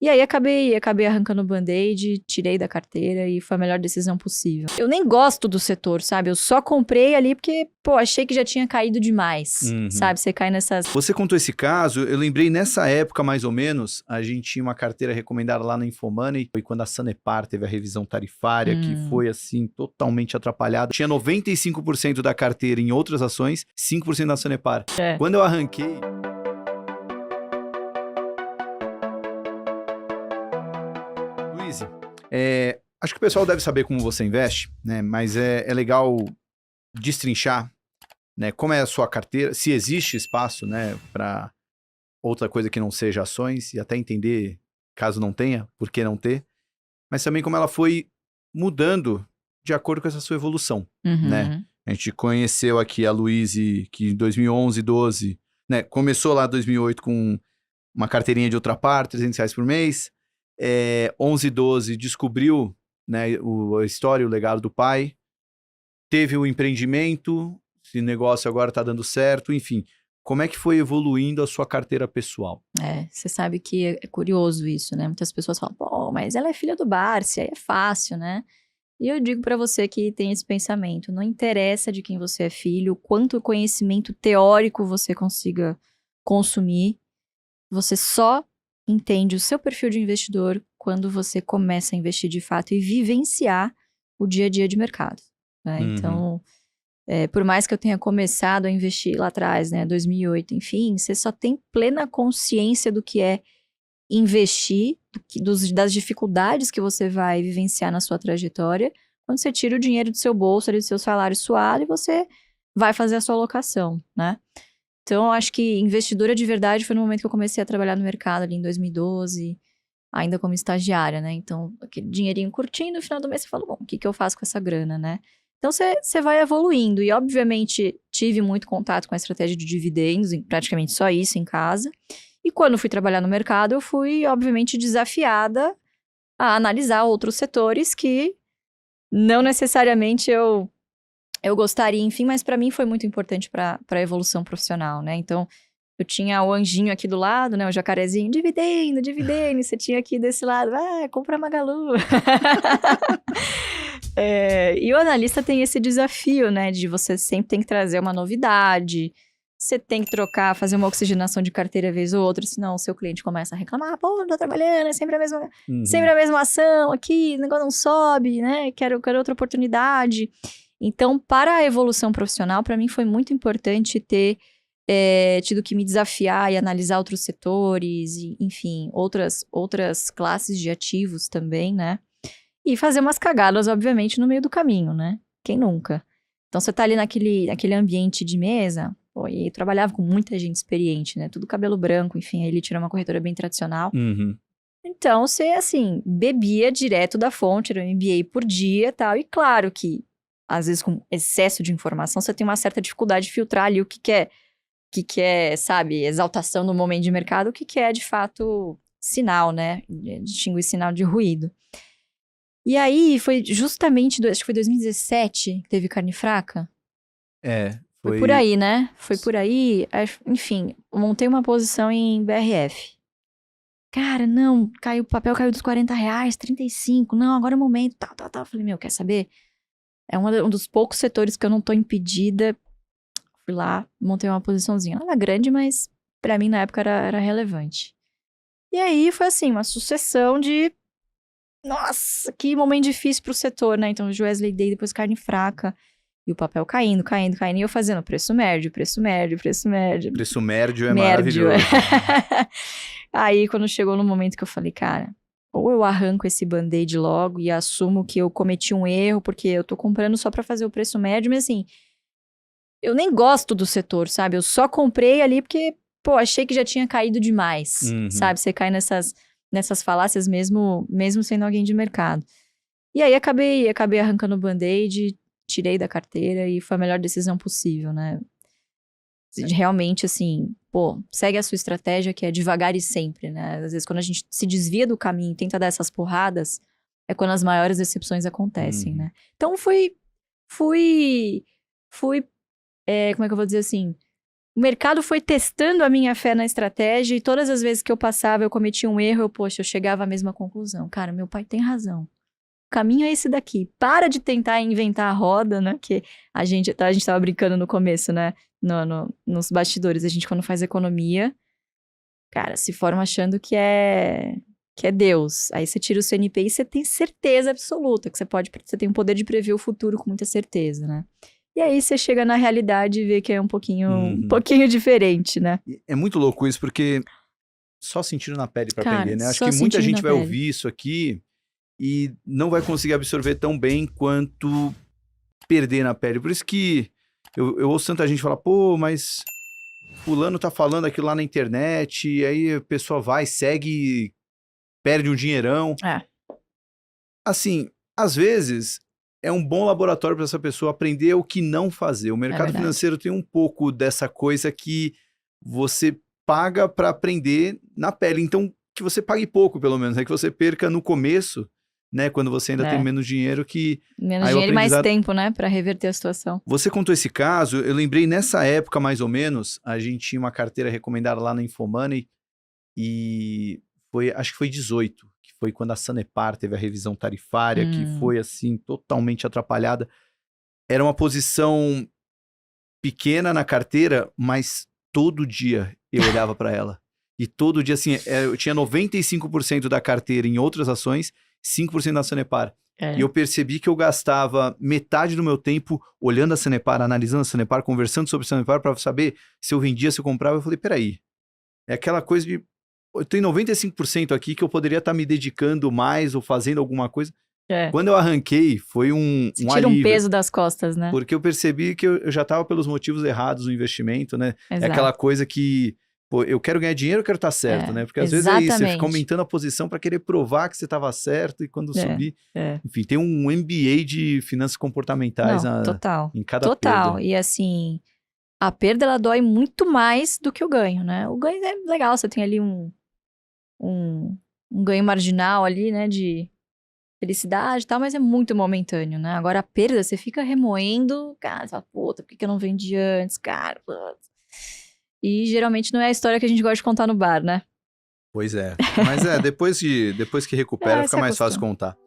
E aí acabei arrancando o band-aid, tirei da carteira e foi a melhor decisão possível. Eu nem gosto do setor, sabe? Eu só comprei ali porque, pô, achei que já tinha caído demais, sabe? Você cai nessas... Você contou esse caso, eu lembrei nessa época mais ou menos, a gente tinha uma carteira recomendada lá na Infomoney, foi quando a Sanepar teve a revisão tarifária, que foi assim, totalmente atrapalhada. Tinha 95% da carteira em outras ações, 5% na Sanepar. Quando eu arranquei... Luiz, acho que o pessoal deve saber como você investe, né? Mas é legal destrinchar, né, como é a sua carteira, se existe espaço, né, para outra coisa que não seja ações, e até entender, caso não tenha, por que não ter, mas também como ela foi mudando de acordo com essa sua evolução, né? A gente conheceu aqui a Luíse, que em 2011, 12, né, começou lá em 2008 com uma carteirinha de outra parte, R$300 por mês, 11, 12 descobriu, né, a história, o legado do pai, teve o empreendimento, esse negócio agora tá dando certo, enfim. Como é que foi evoluindo a sua carteira pessoal? Você sabe que é curioso isso, né? Muitas pessoas falam, pô, mas ela é filha do Barsi, aí é fácil, né? E eu digo pra você que tem esse pensamento, não interessa de quem você é filho, quanto conhecimento teórico você consiga consumir, você só entende o seu perfil de investidor quando você começa a investir de fato e vivenciar o dia a dia de mercado, né? Então, por mais que eu tenha começado a investir lá atrás, né, 2008, enfim, você só tem plena consciência do que é investir, das dificuldades que você vai vivenciar na sua trajetória, quando você tira o dinheiro do seu bolso, ali, do seu salário suado, e você vai fazer a sua alocação, né? Então, eu acho que investidora de verdade foi no momento que eu comecei a trabalhar no mercado, ali em 2012, ainda como estagiária, né? Então, aquele dinheirinho curtinho, no final do mês você fala, bom, o que eu faço com essa grana, né? Então, você vai evoluindo. E, obviamente, tive muito contato com a estratégia de dividendos, praticamente só isso em casa. E quando fui trabalhar no mercado, eu fui, obviamente, desafiada a analisar outros setores que não necessariamente eu gostaria, enfim, mas para mim foi muito importante para a evolução profissional, né? Então, eu tinha o anjinho aqui do lado, né? O jacarezinho, dividendo, dividendo. Você tinha aqui desse lado, compra Magalu. E o analista tem esse desafio, né? De você sempre tem que trazer uma novidade. Você tem que trocar, fazer uma oxigenação de carteira vez ou outra, senão o seu cliente começa a reclamar. Pô, não tô trabalhando, é sempre a mesma ação aqui, o negócio não sobe, né? Quero outra oportunidade. Então, para a evolução profissional, para mim foi muito importante ter tido que me desafiar e analisar outros setores, e, enfim, outras classes de ativos também, né? E fazer umas cagadas, obviamente, no meio do caminho, né? Quem nunca? Então, você tá ali naquele ambiente de mesa, pô, e eu trabalhava com muita gente experiente, né? Tudo cabelo branco, enfim, a Elite era uma corretora bem tradicional. Então, você, assim, bebia direto da fonte, era um MBA por dia e tal. E claro que, às vezes, com excesso de informação, você tem uma certa dificuldade de filtrar ali o que é, sabe, exaltação no momento de mercado, o que é, de fato, sinal, né? Distinguir sinal de ruído. E aí, foi justamente, acho que foi 2017 que teve carne fraca. Foi por aí, né? Foi por aí. Enfim, montei uma posição em BRF. Cara, não, o papel caiu dos R$40, 35. Não, agora é o momento, tal. Falei, quer saber? É um dos poucos setores que eu não tô impedida. Fui lá, montei uma posiçãozinha. Ela era grande, mas pra mim na época era relevante. E aí foi assim, uma sucessão de... Nossa, que momento difícil pro setor, né? Então, Wesley Day, depois carne fraca. E o papel caindo. E eu fazendo preço médio. Preço médio é Médio. maravilhoso. Aí, quando chegou no momento que eu falei, cara, ou eu arranco esse band-aid logo e assumo que eu cometi um erro, porque eu tô comprando só pra fazer o preço médio, mas assim, eu nem gosto do setor, sabe? Eu só comprei ali porque, pô, achei que já tinha caído demais, sabe? Você cai nessas falácias mesmo sendo alguém de mercado. E aí, acabei arrancando o band-aid, tirei da carteira e foi a melhor decisão possível, né? Realmente, assim, pô, segue a sua estratégia que é devagar e sempre, né? Às vezes, quando a gente se desvia do caminho e tenta dar essas porradas, é quando as maiores decepções acontecem, né? Então, fui como é que eu vou dizer assim? O mercado foi testando a minha fé na estratégia e todas as vezes que eu passava, eu cometia um erro, eu chegava à mesma conclusão. Cara, meu pai tem razão. O caminho é esse daqui. Para de tentar inventar a roda, né? Que a gente tava brincando no começo, né? Nos bastidores, a gente quando faz economia, cara, se forma achando que é Deus. Aí você tira o CNPq e você tem certeza absoluta que você tem o poder de prever o futuro com muita certeza, né? E aí você chega na realidade e vê que é um pouquinho diferente, né? É muito louco isso, porque só sentindo na pele para aprender, né? Acho só que muita sentindo gente na vai pele. ouvir isso aqui e não vai conseguir absorver tão bem quanto perder na pele. Por isso que eu ouço tanta gente falar, pô, mas fulano tá falando aquilo lá na internet, e aí a pessoa vai, segue, perde um dinheirão. É. Assim, às vezes é um bom laboratório para essa pessoa aprender o que não fazer. O mercado verdade. financeiro tem um pouco dessa coisa que você paga para aprender na pele. Então, que você pague pouco, pelo menos, né? Que você perca no começo, né? Quando você ainda tem menos dinheiro que... Menos aí o dinheiro e mais aprendizado- tempo, né? Pra reverter a situação. Você contou esse caso, eu lembrei nessa época, mais ou menos, a gente tinha uma carteira recomendada lá na Infomoney e acho que foi 18, que foi quando a Sanepar teve a revisão tarifária, que foi, assim, totalmente atrapalhada. Era uma posição pequena na carteira, mas todo dia eu olhava para ela. E todo dia, assim, eu tinha 95% da carteira em outras ações, 5% na Sanepar. E eu percebi que eu gastava metade do meu tempo olhando a Sanepar, analisando a Sanepar, conversando sobre a Sanepar para saber se eu vendia, se eu comprava. Eu falei, peraí, é aquela coisa de... Eu tenho 95% aqui que eu poderia estar me dedicando mais ou fazendo alguma coisa. Quando eu arranquei, foi um Você tira alívio. um peso das costas, né? Porque eu percebi que eu já estava pelos motivos errados no investimento, né? Exato. É aquela coisa que... Pô, eu quero ganhar dinheiro, eu quero estar certo, né? Porque às vezes é isso, você fica aumentando a posição para querer provar que você estava certo e quando subir... Enfim, tem um MBA de finanças comportamentais em cada perda. E assim, a perda ela dói muito mais do que o ganho, né? O ganho é legal, você tem ali um ganho marginal ali, né? De felicidade e tal, mas é muito momentâneo, né? Agora a perda, você fica remoendo, cara, você fala, puta, por que eu não vendi antes, cara? Puta. E geralmente não é a história que a gente gosta de contar no bar, né? Pois é. Mas depois que recupera, fica mais fácil contar.